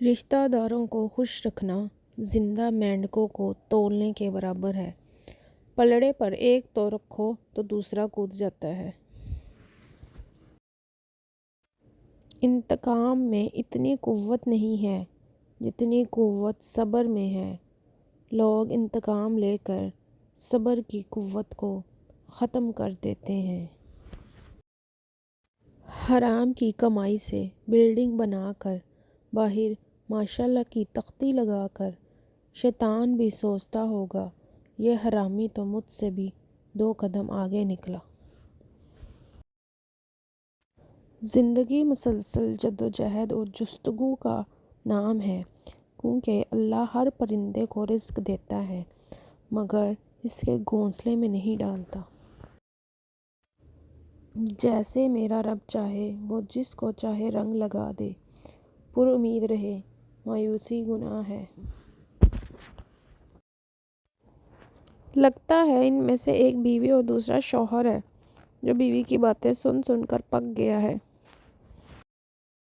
رشتہ داروں کو خوش رکھنا زندہ مینڈکوں کو تولنے کے برابر ہے۔ پلڑے پر ایک تو رکھو تو دوسرا کود جاتا ہے۔ انتقام میں اتنی قوت نہیں ہے جتنی قوت صبر میں ہے۔ لوگ انتقام لے کر صبر کی قوت کو ختم کر دیتے ہیں۔ حرام کی کمائی سے بلڈنگ بنا کر باہر ماشاءاللہ کی تختی لگا کر شیطان بھی سوچتا ہوگا یہ حرامی تو مجھ سے بھی 2 قدم آگے نکلا۔ زندگی مسلسل جدوجہد اور جستجو کا نام ہے، کیونکہ اللہ ہر پرندے کو رزق دیتا ہے مگر اس کے گھونسلے میں نہیں ڈالتا۔ جیسے میرا رب چاہے وہ جس کو چاہے رنگ لگا دے، پر امید رہے مایوسی گناہ ہے۔ لگتا ہے ان میں سے ایک بیوی اور دوسرا شوہر ہے جو بیوی کی باتیں سن سن کر پک گیا ہے۔